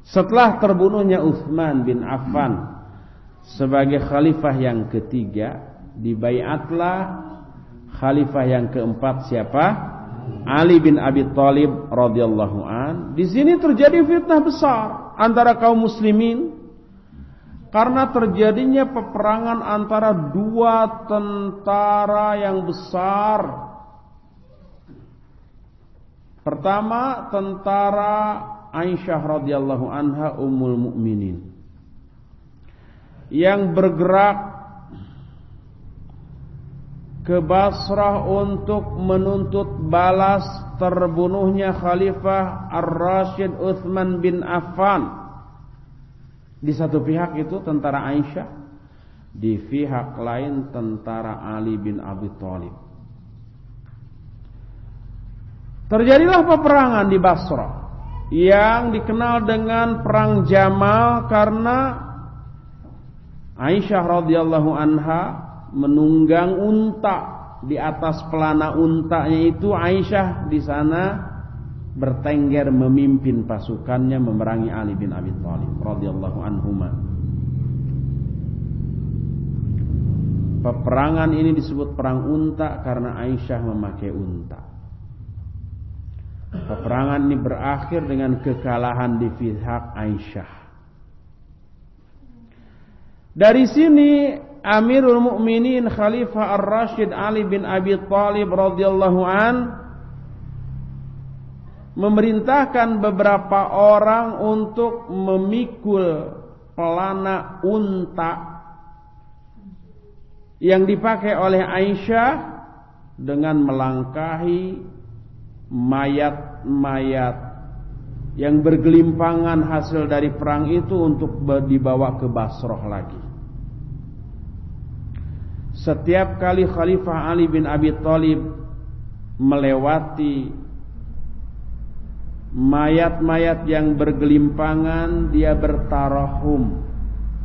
A: setelah terbunuhnya Utsman bin Affan sebagai khalifah yang ketiga, dibaiatlah khalifah yang keempat siapa? Ali bin Abi Thalib radhiyallahu an. Di sini terjadi fitnah besar antara kaum muslimin karena terjadinya peperangan antara dua tentara yang besar. Pertama, tentara Aisyah radhiyallahu anha ummul mukminin yang bergerak ke Basrah untuk menuntut balas terbunuhnya Khalifah Ar-Rasyid Utsman bin Affan. Di satu pihak itu tentara Aisyah, di pihak lain tentara Ali bin Abi Thalib. Terjadilah peperangan di Basrah yang dikenal dengan perang Jamal karena Aisyah radhiyallahu anha menunggang unta. Di atas pelana untanya itu Aisyah di sana bertengger memimpin pasukannya memerangi Ali bin Abi Thalib radhiyallahu anhuma. Peperangan ini disebut perang unta karena Aisyah memakai unta. Peperangan ini berakhir dengan kekalahan di pihak Aisyah. Dari sini Amirul Mukminin Khalifah Ar-Rasyid Ali bin Abi Thalib radhiyallahu an memerintahkan beberapa orang untuk memikul pelana unta yang dipakai oleh Aisyah dengan melangkahi mayat-mayat yang bergelimpangan hasil dari perang itu untuk dibawa ke Basrah lagi. Setiap kali Khalifah Ali bin Abi Thalib melewati mayat-mayat yang bergelimpangan, dia bertarahum,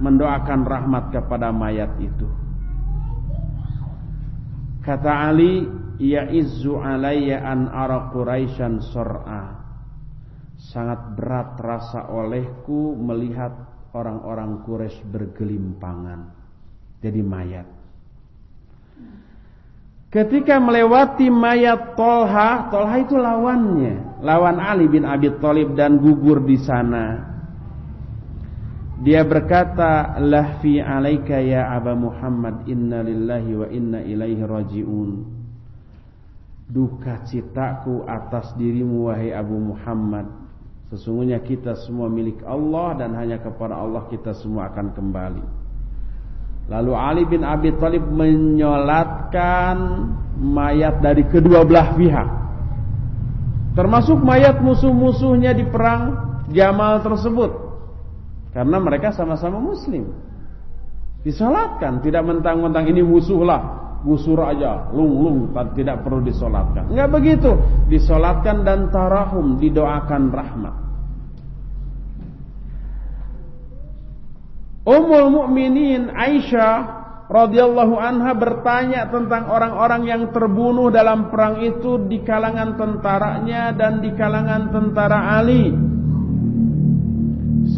A: mendoakan rahmat kepada mayat itu. Kata Ali, "Ya'izzu alayya an ara Quraisyan sur'a." Sangat berat rasa olehku melihat orang-orang Quraisy bergelimpangan jadi mayat. Ketika melewati mayat Tolha itu lawannya, lawan Ali bin Abi Thalib dan gugur di sana. Dia berkata, "Lahfi alaika ya Aba Muhammad, inna lillahi wa inna ilaihi raji'un." Duka citaku atas dirimu wahai Abu Muhammad. Sesungguhnya kita semua milik Allah dan hanya kepada Allah kita semua akan kembali. Lalu Ali bin Abi Thalib menyolatkan mayat dari kedua belah pihak, termasuk mayat musuh-musuhnya di perang Jamal tersebut, karena mereka sama-sama muslim. Disolatkan, tidak mentang-mentang ini musuhlah, musuh raja, lung, tidak perlu disolatkan. Enggak begitu, disolatkan dan tarahum, didoakan rahmat. Ummul Mukminin Aisyah radhiyallahu anha bertanya tentang orang-orang yang terbunuh dalam perang itu di kalangan tentaranya dan di kalangan tentara Ali.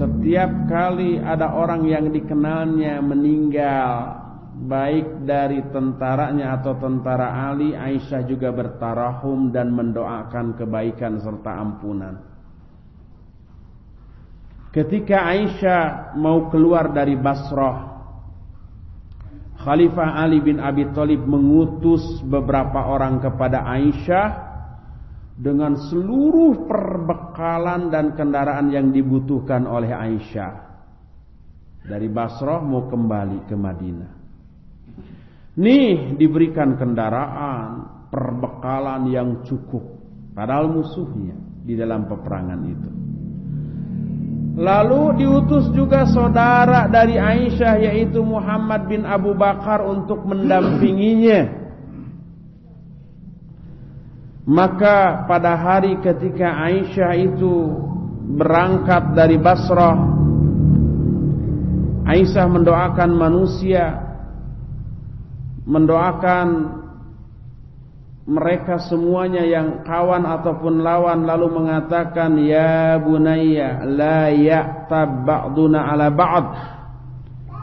A: Setiap kali ada orang yang dikenalnya meninggal, baik dari tentaranya atau tentara Ali, Aisyah juga bertarahum dan mendoakan kebaikan serta ampunan. Ketika Aisyah mau keluar dari Basrah, Khalifah Ali bin Abi Thalib mengutus beberapa orang kepada Aisyah dengan seluruh perbekalan dan kendaraan yang dibutuhkan oleh Aisyah. Dari Basrah mau kembali ke Madinah. Nih diberikan kendaraan, perbekalan yang cukup. padahal musuhnya di dalam peperangan itu. Lalu diutus juga saudara dari Aisyah, yaitu Muhammad bin Abu Bakar, untuk mendampinginya. Maka pada hari ketika Aisyah itu berangkat dari Basrah, Aisyah mendoakan manusia, mendoakan mereka semuanya yang kawan ataupun lawan, lalu mengatakan, ya bunayya la ya'tab ba'duna ala ba'd,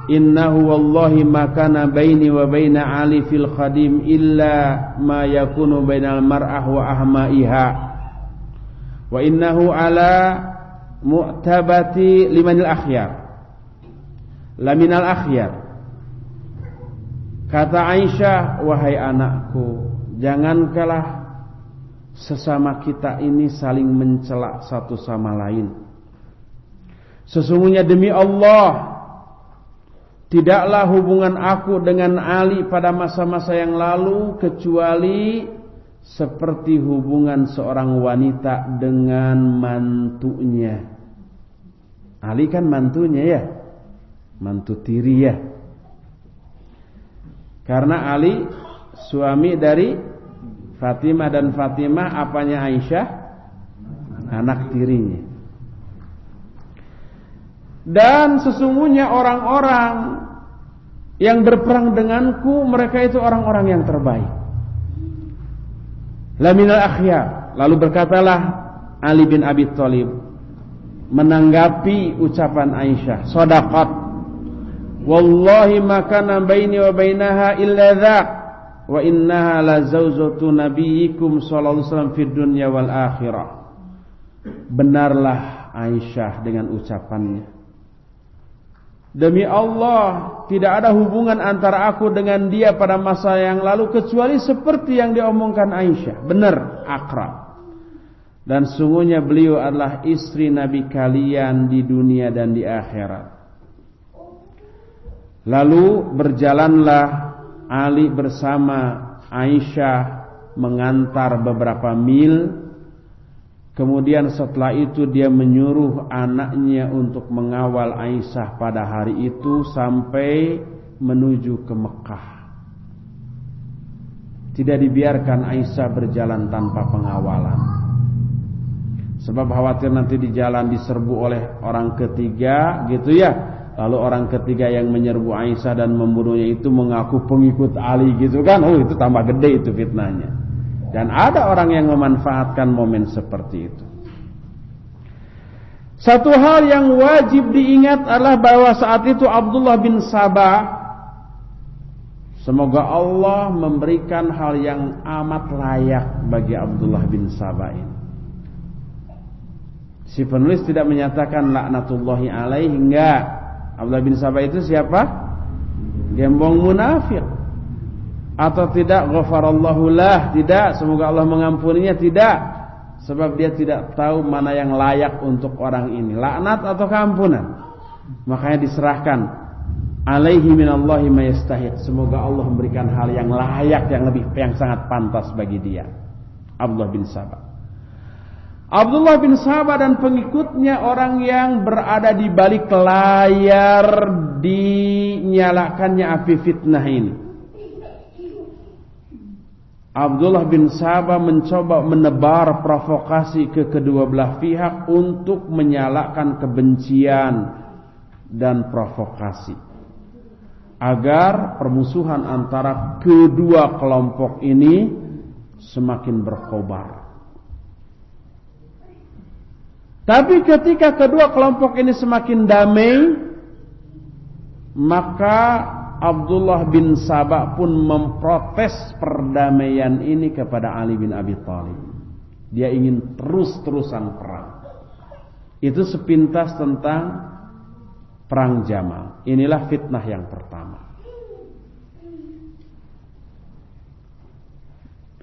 A: innahu wallahi ma kana baini wa baina Ali fil khadim illa ma yakunu bainal mar'ah wa ahmaiha, wa innahu ala mu'tabati limanil akhyar laminal akhyar. Kata Aisyah, wahai anakku, jangankanlah sesama kita ini saling mencela satu sama lain. Sesungguhnya demi Allah, tidaklah hubungan aku dengan Ali pada masa-masa yang lalu kecuali seperti hubungan seorang wanita dengan mantunya. Ali kan mantunya ya, mantu tiri ya. Karena Ali suami dari Fatimah, dan Fatimah apanya Aisyah? Anak tirinya. Dan sesungguhnya orang-orang yang berperang denganku, mereka itu orang-orang yang terbaik. Laminal akhyar. Lalu berkatalah Ali bin Abi Thalib menanggapi ucapan Aisyah, shadaqat, wallahi ma kana baini wa bainaha illa dzak, wa innaha la zawjatu nabiyyikum sallallahu alaihi wasallam fid dunya wal akhirah. Benarlah Aisyah dengan ucapannya. Demi Allah, tidak ada hubungan antara aku dengan dia pada masa yang lalu kecuali seperti yang diomongkan Aisyah. Benar, akrab. Dan sungguhnya beliau adalah istri Nabi kalian di dunia dan di akhirat. Lalu berjalanlah Ali bersama Aisyah mengantar beberapa mil. Kemudian setelah itu dia menyuruh anaknya untuk mengawal Aisyah pada hari itu sampai menuju ke Mekah. Tidak dibiarkan Aisyah berjalan tanpa pengawalan, sebab khawatir nanti di jalan diserbu oleh orang ketiga gitu ya. Lalu orang ketiga yang menyerbu Aisyah dan membunuhnya itu mengaku pengikut Ali gitu kan. Oh, itu tambah gede itu fitnahnya. Dan ada orang yang memanfaatkan momen seperti itu. Satu hal yang wajib diingat adalah bahwa saat itu Abdullah bin Sabah, semoga Allah memberikan hal yang amat layak bagi Abdullah bin Sabah ini. Si penulis tidak menyatakan laknatullahi alaihi, enggak. Abdullah bin Sabah itu siapa? Gembong munafik. Atau tidak, ghafarallahu lah, tidak, semoga Allah mengampuninya, tidak. Sebab dia tidak tahu mana yang layak untuk orang ini, laknat atau keampunan. Makanya diserahkan, alaihi minallahi ma yastahiq, semoga Allah memberikan hal yang layak, yang sangat pantas bagi dia. Abdullah bin Sabah. Abdullah bin Sabah dan pengikutnya orang yang berada di balik layar dinyalakannya api fitnah ini. Abdullah bin Sabah mencoba menebar provokasi ke kedua belah pihak untuk menyalakan kebencian dan provokasi agar permusuhan antara kedua kelompok ini semakin berkobar. Tapi ketika kedua kelompok ini semakin damai, maka Abdullah bin Sabah pun memprotes perdamaian ini kepada Ali bin Abi Thalib. Dia ingin terus-terusan perang. Itu sepintas tentang perang Jamal. Inilah fitnah yang pertama.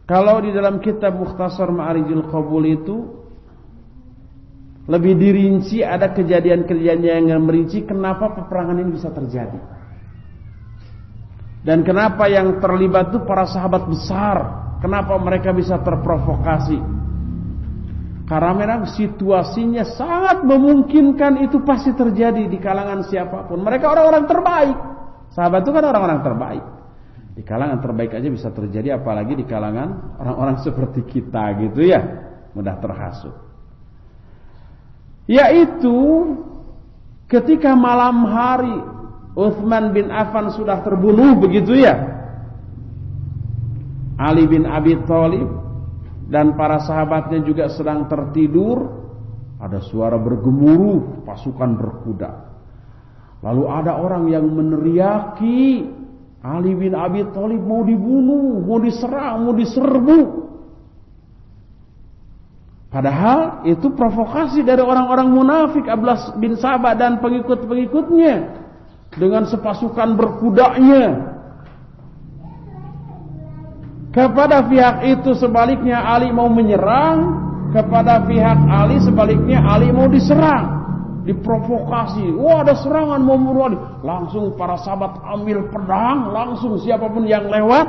A: Kalau di dalam kitab Mukhtasar Ma'arijul Qabul itu lebih dirinci, ada kejadian-kejadian yang merinci kenapa peperangan ini bisa terjadi. Dan kenapa yang terlibat itu para sahabat besar. Kenapa mereka bisa terprovokasi. Karena memang situasinya sangat memungkinkan itu pasti terjadi di kalangan siapapun. Mereka orang-orang terbaik. Sahabat itu kan orang-orang terbaik. Di kalangan terbaik aja bisa terjadi, apalagi di kalangan orang-orang seperti kita gitu ya. Mudah terhasut. Yaitu ketika malam hari Utsman bin Affan sudah terbunuh begitu ya. Ali bin Abi Thalib dan para sahabatnya juga sedang tertidur. Ada suara bergemuruh pasukan berkuda. Lalu ada orang yang meneriaki Ali bin Abi Thalib mau dibunuh, mau diserang, mau diserbu. Padahal itu provokasi dari orang-orang munafik Abdullah bin Sabah dan pengikut-pengikutnya dengan sepasukan berkudanya. Kepada pihak itu sebaliknya Ali mau menyerang, kepada pihak Ali sebaliknya Ali mau diserang. Diprovokasi, wah ada serangan mau membunuh Ali. Langsung para sahabat ambil pedang, langsung siapapun yang lewat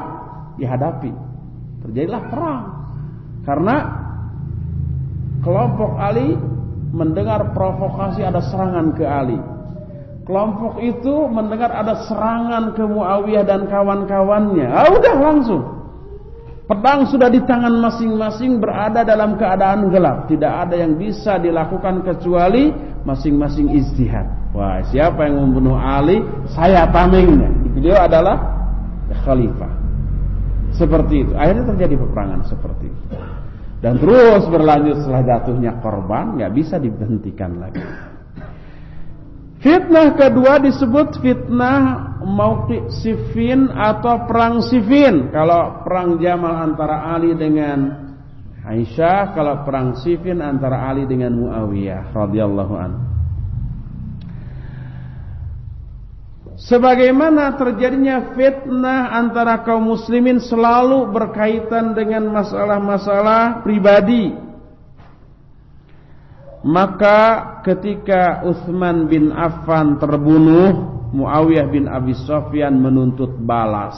A: dihadapi. Terjadilah perang. Karena kelompok Ali mendengar provokasi ada serangan ke Ali. Kelompok itu mendengar ada serangan ke Muawiyah dan kawan-kawannya. Udah langsung. Pedang sudah di tangan masing-masing, berada dalam keadaan gelap. Tidak ada yang bisa dilakukan kecuali masing-masing ijtihad. Wah, siapa yang membunuh Ali? Saya tamengnya. Beliau adalah khalifah. Seperti itu. Akhirnya terjadi peperangan seperti itu. Dan terus berlanjut setelah jatuhnya korban, nggak bisa dihentikan lagi. Fitnah kedua disebut fitnah Mauqi' Siffin atau perang Siffin. Kalau perang Jamal antara Ali dengan Aisyah, kalau perang Siffin antara Ali dengan Muawiyah radhiyallahu anhu. Sebagaimana terjadinya fitnah antara kaum muslimin selalu berkaitan dengan masalah-masalah pribadi. Maka ketika Utsman bin Affan terbunuh, Muawiyah bin Abi Sufyan menuntut balas.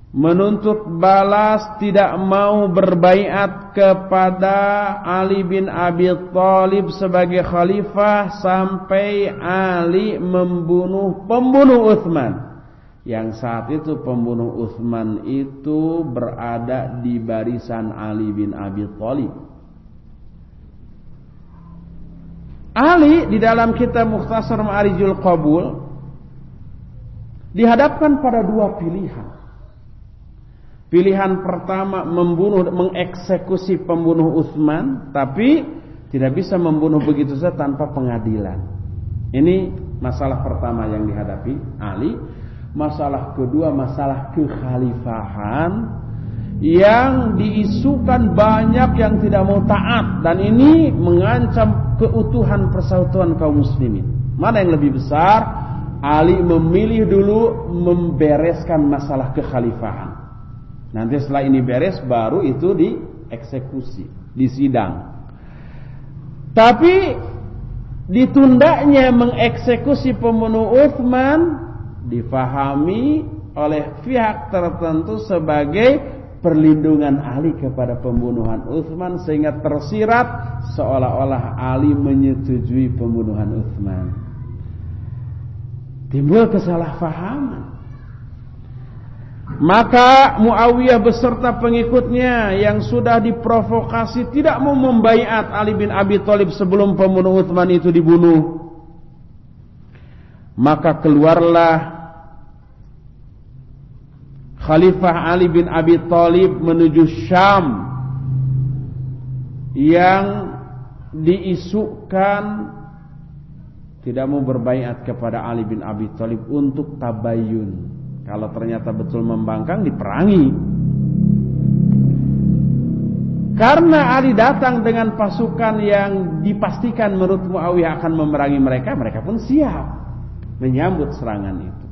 A: Menuntut balas, tidak mau berbaiat kepada Ali bin Abi Thalib sebagai khalifah sampai Ali membunuh pembunuh Utsman. Yang saat itu pembunuh Utsman itu berada di barisan Ali bin Abi Thalib. Ali di dalam kitab Mukhtasar Ma'arijul Qabul dihadapkan pada dua pilihan. Pilihan pertama mengeksekusi pembunuh Utsman, tapi tidak bisa membunuh begitu saja tanpa pengadilan. Ini masalah pertama yang dihadapi Ali. Masalah kedua, masalah kekhalifahan yang diisukan banyak yang tidak mau taat, dan ini mengancam keutuhan persatuan kaum muslimin. Mana yang lebih besar? Ali memilih dulu membereskan masalah kekhalifahan. Nanti setelah ini beres, baru itu dieksekusi, disidang. Tapi ditundanya mengeksekusi pembunuh Utsman difahami oleh pihak tertentu sebagai perlindungan Ali kepada pembunuhan Utsman, sehingga tersirat seolah-olah Ali menyetujui pembunuhan Utsman. Timbul kesalahpahaman. Maka Muawiyah beserta pengikutnya yang sudah diprovokasi tidak mau membaiat Ali bin Abi Thalib sebelum pembunuh Utsman itu dibunuh. Maka keluarlah Khalifah Ali bin Abi Thalib menuju Syam yang diisukan tidak mau berbaiat kepada Ali bin Abi Thalib untuk tabayyun. Kalau ternyata betul membangkang, diperangi. Karena Ali datang dengan pasukan yang dipastikan menurut Muawiyah akan memerangi mereka, mereka pun siap menyambut serangan itu.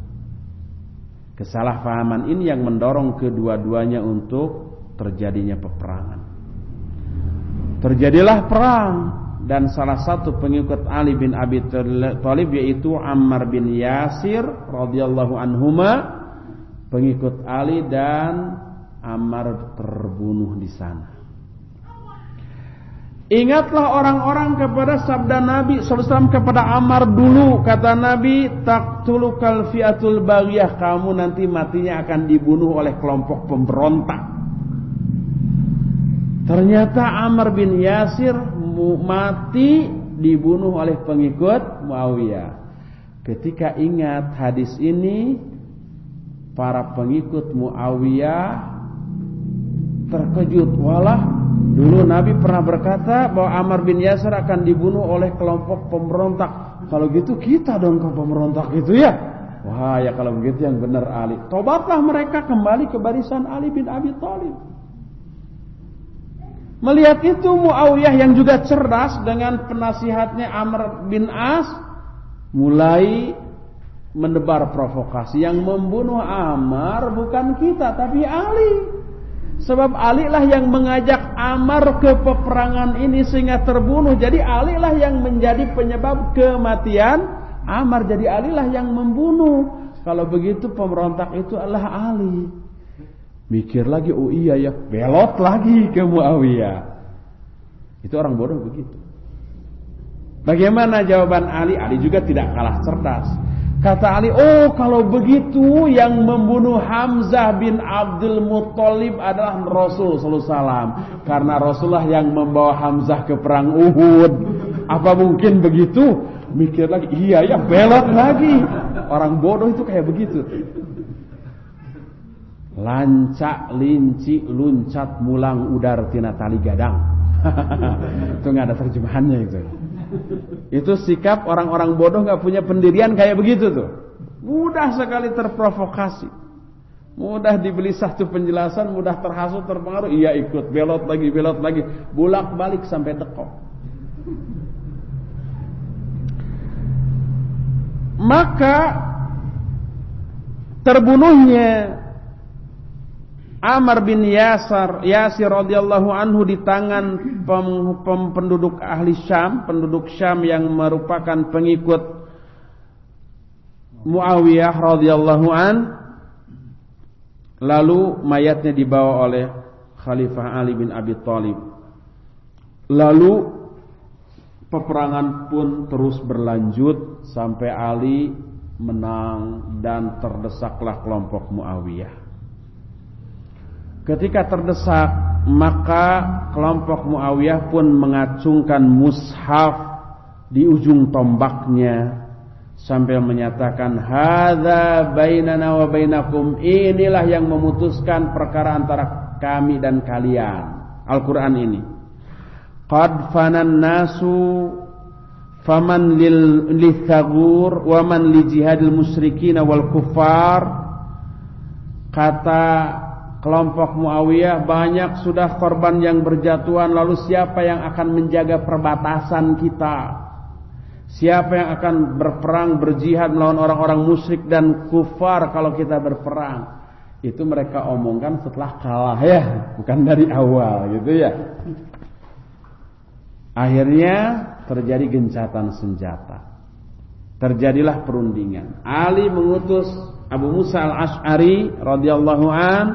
A: Kesalahpahaman ini yang mendorong kedua-duanya untuk terjadinya peperangan. Terjadilah perang, dan salah satu pengikut Ali bin Abi Thalib yaitu Ammar bin Yasir radhiyallahu anhuma, pengikut Ali, dan Ammar terbunuh di sana. Ingatlah orang-orang kepada sabda Nabi SAW kepada Ammar dulu. Kata Nabi, taqtulukal fi'atul baghiyah, kamu nanti matinya akan dibunuh oleh kelompok pemberontak. Ternyata Ammar bin Yasir mati dibunuh oleh pengikut Muawiyah. Ketika ingat hadis ini, para pengikut Muawiyah terkejut. Walah, dulu Nabi pernah berkata bahwa Ammar bin Yasir akan dibunuh oleh kelompok pemberontak. Kalau gitu kita dong ke pemberontak itu ya. Wah, ya kalau begitu yang benar Ali. Tobatlah mereka kembali ke barisan Ali bin Abi Thalib. Melihat itu Muawiyah yang juga cerdas dengan penasihatnya Amr bin As mulai mendebar provokasi. Yang membunuh Ammar bukan kita tapi Ali. Sebab Ali lah yang mengajak Ammar ke peperangan ini sehingga terbunuh. Jadi Ali lah yang menjadi penyebab kematian Ammar. Jadi Ali lah yang membunuh. Kalau begitu pemberontak itu adalah Ali. Mikir lagi, oh iya ya, belot lagi ke Muawiyah. Itu orang bodoh begitu. Bagaimana jawaban Ali? Ali juga tidak kalah cerdas. Kata Ali, oh kalau begitu yang membunuh Hamzah bin Abdul Muttalib adalah Rasul sallallahu alaihi wasallam. Karena Rasulullah yang membawa Hamzah ke perang Uhud. Apa mungkin begitu? Mikir lagi, iya ya, belot lagi. Orang bodoh itu kayak begitu. Lancak, linci, luncat, mulang, udar, tina tali gadang. Itu nggak ada terjemahannya itu. Itu sikap orang-orang bodoh nggak punya pendirian kayak begitu tuh. Mudah sekali terprovokasi. Mudah dibeli satu penjelasan, mudah terhasut, terpengaruh. Iya ikut, belot lagi, bolak-balik sampai dekok. Maka terbunuhnya Ammar bin Yasir radhiyallahu anhu di tangan penduduk ahli Syam, penduduk Syam yang merupakan pengikut Muawiyah radhiyallahu an. Lalu mayatnya dibawa oleh Khalifah Ali bin Abi Thalib. Lalu peperangan pun terus berlanjut sampai Ali menang dan terdesaklah kelompok Muawiyah. Ketika terdesak, maka kelompok Muawiyah pun mengacungkan mushaf di ujung tombaknya sambil menyatakan, hadza bainana wa bainakum, inilah yang memutuskan perkara antara kami dan kalian. Al-Quran ini. Qad fanan nasu faman lil-thagur wa man li jihadil musyrikin wal kuffar. Kata kelompok Muawiyah, banyak sudah korban yang berjatuhan, lalu siapa yang akan menjaga perbatasan kita? Siapa yang akan berperang, berjihad melawan orang-orang musyrik dan kufar kalau kita berperang? Itu mereka omongkan setelah kalah ya, bukan dari awal gitu ya. Akhirnya terjadi gencatan senjata. Terjadilah perundingan. Ali mengutus Abu Musa al-Ash'ari radhiyallahu an,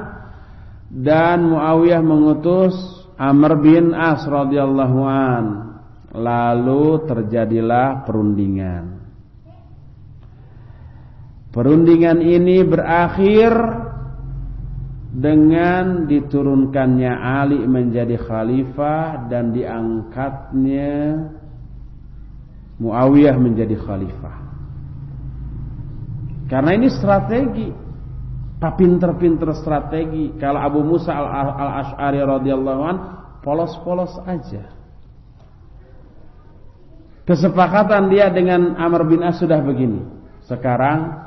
A: dan Muawiyah mengutus Amr bin As radhiyallahu an. Lalu terjadilah perundingan. Perundingan ini berakhir dengan diturunkannya Ali menjadi khalifah dan diangkatnya Muawiyah menjadi khalifah. Karena ini strategi. Pinter-pinter strategi. Kalau Abu Musa al-Ash'ari radhiyallahu an polos-polos aja. Kesepakatan dia dengan Amr bin As sudah begini. Sekarang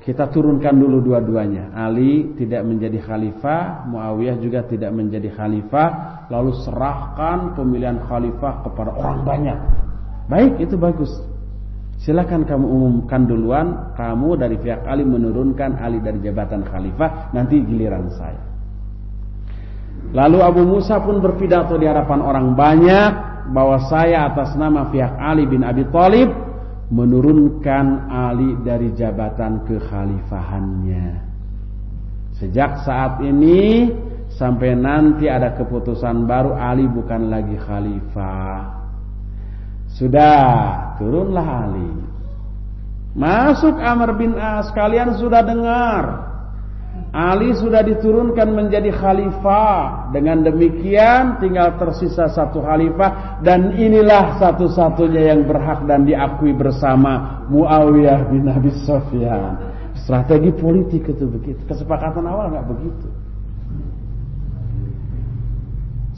A: kita turunkan dulu dua-duanya. Ali tidak menjadi khalifah, Muawiyah juga tidak menjadi khalifah, lalu serahkan pemilihan khalifah kepada orang banyak. Baik, itu bagus. Silakan kamu umumkan duluan, kamu dari pihak Ali menurunkan Ali dari jabatan khalifah, nanti giliran saya. Lalu Abu Musa pun berpidato di hadapan orang banyak bahwa saya atas nama pihak Ali bin Abi Thalib menurunkan Ali dari jabatan kekhalifahannya. Sejak saat ini sampai nanti ada keputusan baru Ali bukan lagi khalifah. Sudah turunlah Ali. Masuk Amr bin As, kalian sudah dengar. Ali sudah diturunkan menjadi khalifah. Dengan demikian tinggal tersisa satu khalifah, dan inilah satu-satunya yang berhak dan diakui bersama, Muawiyah bin Abi Sufyan. Strategi politik itu begitu. Kesepakatan awal enggak begitu.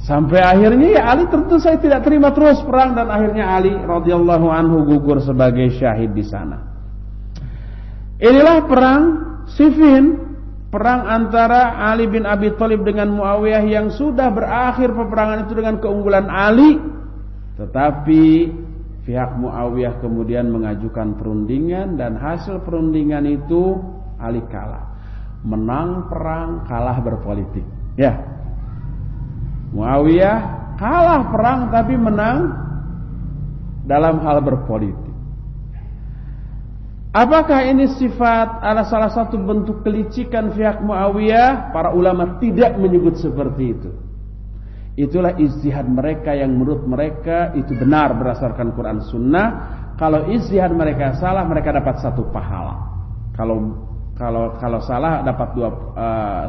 A: Sampai akhirnya ya Ali tentu saya tidak terima terus perang, dan akhirnya Ali radhiyallahu anhu gugur sebagai syahid di sana. Inilah perang Siffin, perang antara Ali bin Abi Thalib dengan Muawiyah yang sudah berakhir peperangan itu dengan keunggulan Ali. Tetapi pihak Muawiyah kemudian mengajukan perundingan, dan hasil perundingan itu Ali kalah. Menang perang, kalah berpolitik. Ya. Muawiyah kalah perang tapi menang dalam hal berpolitik. Apakah ini sifat ada salah satu bentuk kelicikan pihak Muawiyah? Para ulama tidak menyebut seperti itu. Itulah ijtihad mereka yang menurut mereka itu benar berdasarkan Quran Sunnah. Kalau ijtihad mereka salah, mereka dapat satu pahala. Kalau salah dapat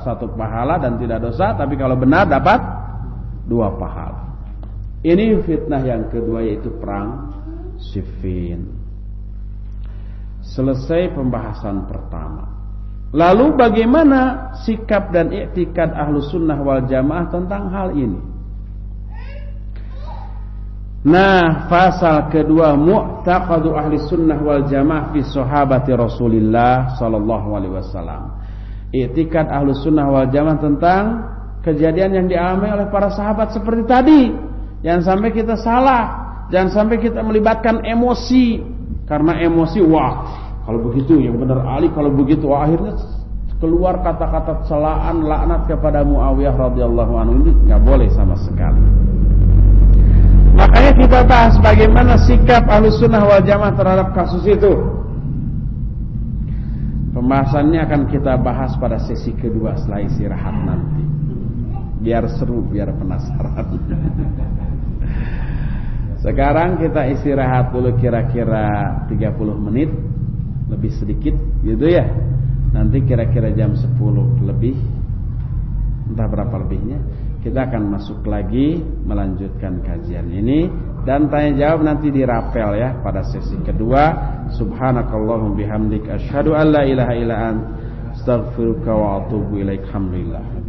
A: satu pahala dan tidak dosa, tapi kalau benar dapat 2 pahala. Ini fitnah yang kedua, yaitu perang Siffin. Selesai pembahasan pertama. Lalu bagaimana sikap dan i'tikad Ahlus Sunnah wal Jamaah tentang hal ini? Nah, fasal kedua, mu'taqadu Ahli Sunnah wal Jamaah fi sahabati Rasulillah sallallahu alaihi wasallam. I'tikad Ahlus Sunnah wal Jamaah tentang kejadian yang dialami oleh para sahabat seperti tadi. Jangan sampai kita salah, jangan sampai kita melibatkan emosi. Karena emosi, wah kalau begitu yang benar Ali, kalau begitu akhirnya keluar kata-kata celaan, laknat kepada Muawiyah radhiyallahu anhu. Ini nggak boleh sama sekali. Makanya kita bahas bagaimana sikap Ahlus Sunnah wal Jamaah terhadap kasus itu. Pembahasannya akan kita bahas pada sesi kedua setelah istirahat nanti. Biar seru, biar penasaran. Sekarang kita istirahat dulu kira-kira 30 menit, lebih sedikit gitu ya. Nanti kira-kira jam 10 lebih, entah berapa lebihnya, kita akan masuk lagi melanjutkan kajian ini. Dan tanya jawab nanti dirapel ya pada sesi kedua. Subhanakallahumma bihamdik asyhadu an la ilaha illa anta astaghfiruka wa atubu ilaik. Alhamdulillah.